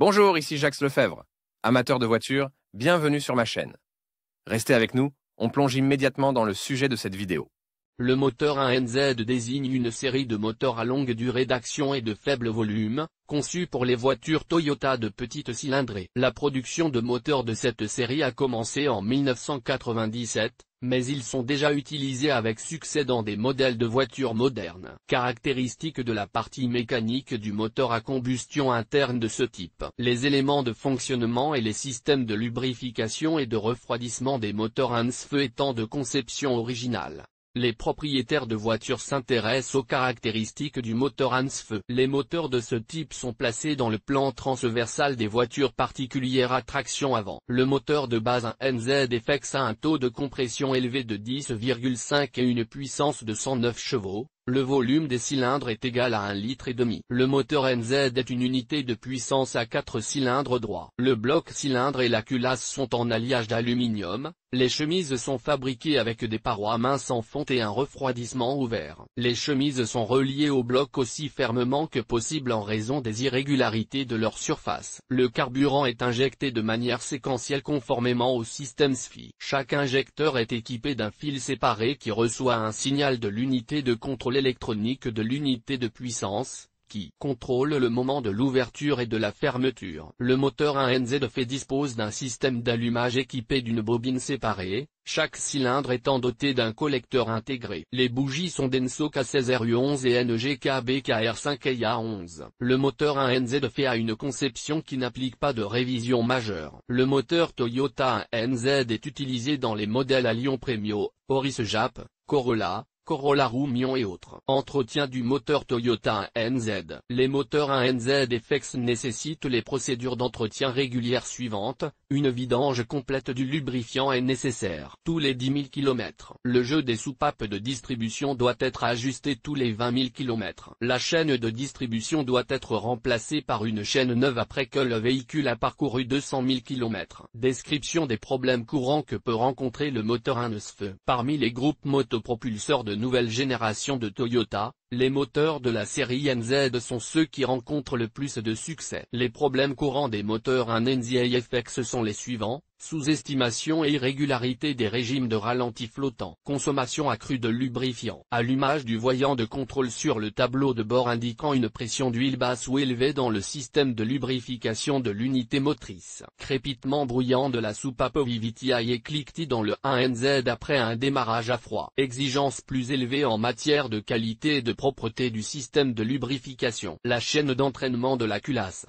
Bonjour, ici Jacques Lefebvre. Amateur de voitures, bienvenue sur ma chaîne. Restez avec nous, on plonge immédiatement dans le sujet de cette vidéo. Le moteur 1NZ désigne une série de moteurs à longue durée d'action et de faible volume, conçus pour les voitures Toyota de petite cylindrée. La production de moteurs de cette série a commencé en 1997, mais ils sont déjà utilisés avec succès dans des modèles de voitures modernes. Caractéristiques de la partie mécanique du moteur à combustion interne de ce type. Les éléments de fonctionnement et les systèmes de lubrification et de refroidissement des moteurs ANSFE étant de conception originale. Les propriétaires de voitures s'intéressent aux caractéristiques du moteur ANSFE. Les moteurs de ce type sont placés dans le plan transversal des voitures particulières à traction avant. Le moteur de base 1NZ-FX a un taux de compression élevé de 10,5 et une puissance de 109 chevaux. Le volume des cylindres est égal à 1,5 litre. Le moteur NZ est une unité de puissance à 4 cylindres droits. Le bloc cylindre et la culasse sont en alliage d'aluminium. Les chemises sont fabriquées avec des parois minces en fonte et un refroidissement ouvert. Les chemises sont reliées au bloc aussi fermement que possible en raison des irrégularités de leur surface. Le carburant est injecté de manière séquentielle conformément au système SFI. Chaque injecteur est équipé d'un fil séparé qui reçoit un signal de l'unité de contrôle électronique de l'unité de puissance, qui contrôle le moment de l'ouverture et de la fermeture. Le moteur 1NZ dispose d'un système d'allumage équipé d'une bobine séparée, chaque cylindre étant doté d'un collecteur intégré. Les bougies sont Denso K16RU11 et NGKBKR5IA11. Le moteur 1NZ a une conception qui n'implique pas de révision majeure. Le moteur Toyota 1NZ est utilisé dans les modèles Allion Premio, Auris Jap, Corolla, Corolla Roumion et autres. Entretien du moteur Toyota 1NZ. Les moteurs 1NZ-FX nécessitent les procédures d'entretien régulières suivantes. Une vidange complète du lubrifiant est nécessaire tous les 10 000 km. Le jeu des soupapes de distribution doit être ajusté tous les 20 000 km. La chaîne de distribution doit être remplacée par une chaîne neuve après que le véhicule a parcouru 200 000 km. Description des problèmes courants que peut rencontrer le moteur 1NZ. Parmi les groupes motopropulseurs de nouvelle génération de Toyota, les moteurs de la série NZ sont ceux qui rencontrent le plus de succès. Les problèmes courants des moteurs 1NZ-FX sont les suivants: sous-estimation et irrégularité des régimes de ralenti flottant, consommation accrue de lubrifiant, allumage du voyant de contrôle sur le tableau de bord indiquant une pression d'huile basse ou élevée dans le système de lubrification de l'unité motrice, crépitement bruyant de la soupape VVTi et cliquetis dans le 1NZ après un démarrage à froid, exigences plus élevées en matière de qualité et de propreté du système de lubrification. La chaîne d'entraînement de la culasse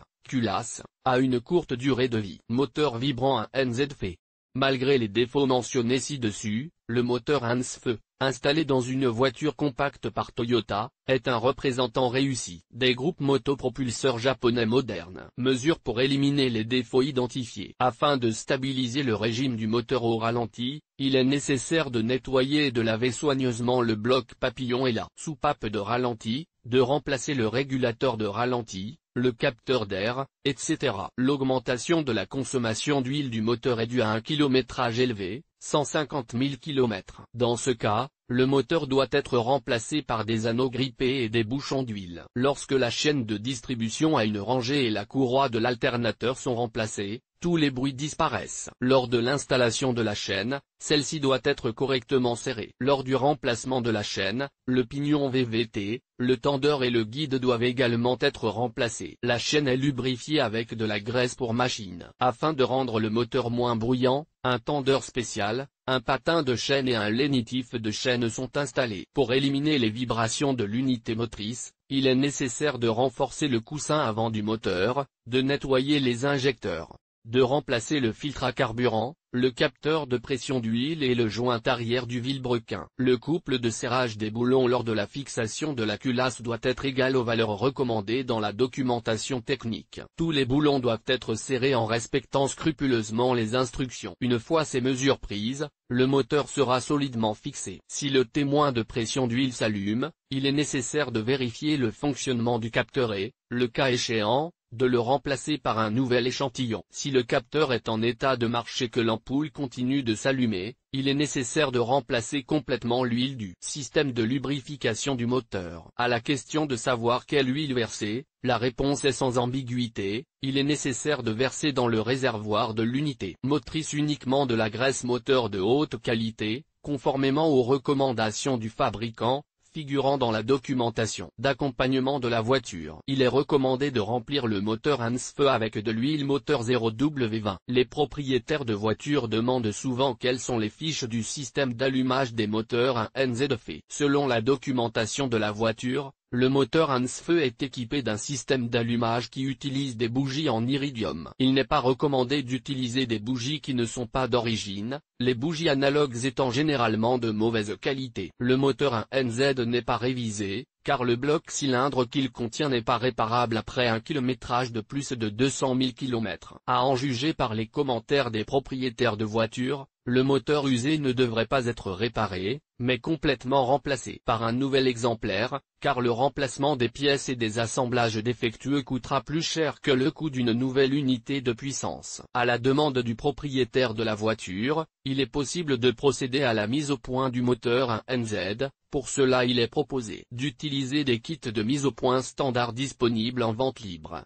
a une courte durée de vie. Moteur vibrant 1NZ. Malgré les défauts mentionnés ci-dessus, le moteur ANSFE, installé dans une voiture compacte par Toyota, est un représentant réussi. Des groupes motopropulseurs japonais modernes mesurent pour éliminer les défauts identifiés. Afin de stabiliser le régime du moteur au ralenti, il est nécessaire de nettoyer et de laver soigneusement le bloc papillon et la soupape de ralenti, de remplacer le régulateur de ralenti, le capteur d'air, etc. L'augmentation de la consommation d'huile du moteur est due à un kilométrage élevé, 150 000 km. Dans ce cas, le moteur doit être remplacé par des anneaux grippés et des bouchons d'huile. Lorsque la chaîne de distribution a une rangée et la courroie de l'alternateur sont remplacées, tous les bruits disparaissent. Lors de l'installation de la chaîne, celle-ci doit être correctement serrée. Lors du remplacement de la chaîne, le pignon VVT, le tendeur et le guide doivent également être remplacés. La chaîne est lubrifiée avec de la graisse pour machine. Afin de rendre le moteur moins bruyant, un tendeur spécial, un patin de chaîne et un lénitif de chaîne sont installés. Pour éliminer les vibrations de l'unité motrice, il est nécessaire de renforcer le coussin avant du moteur, de nettoyer les injecteurs, de remplacer le filtre à carburant, le capteur de pression d'huile et le joint arrière du vilebrequin. Le couple de serrage des boulons lors de la fixation de la culasse doit être égal aux valeurs recommandées dans la documentation technique. Tous les boulons doivent être serrés en respectant scrupuleusement les instructions. Une fois ces mesures prises, le moteur sera solidement fixé. Si le témoin de pression d'huile s'allume, il est nécessaire de vérifier le fonctionnement du capteur et, le cas échéant, de le remplacer par un nouvel échantillon. Si le capteur est en état de marche et que l'ampoule continue de s'allumer, il est nécessaire de remplacer complètement l'huile du système de lubrification du moteur. À la question de savoir quelle huile verser, la réponse est sans ambiguïté, il est nécessaire de verser dans le réservoir de l'unité motrice uniquement de la graisse moteur de haute qualité, conformément aux recommandations du fabricant, figurant dans la documentation d'accompagnement de la voiture. Il est recommandé de remplir le moteur Hansfeu avec de l'huile moteur 0W20. Les propriétaires de voitures demandent souvent quelles sont les fiches du système d'allumage des moteurs ANZ-FE. Selon la documentation de la voiture, le moteur Hansfeu est équipé d'un système d'allumage qui utilise des bougies en iridium. Il n'est pas recommandé d'utiliser des bougies qui ne sont pas d'origine, les bougies analogues étant généralement de mauvaise qualité. Le moteur ANZ n'est pas révisé, car le bloc cylindre qu'il contient n'est pas réparable après un kilométrage de plus de 200 000 km. À en juger par les commentaires des propriétaires de voitures, le moteur usé ne devrait pas être réparé, mais complètement remplacé par un nouvel exemplaire, car le remplacement des pièces et des assemblages défectueux coûtera plus cher que le coût d'une nouvelle unité de puissance. À la demande du propriétaire de la voiture, il est possible de procéder à la mise au point du moteur ANZ. Pour cela il est proposé d'utiliser des kits de mise au point standard disponibles en vente libre.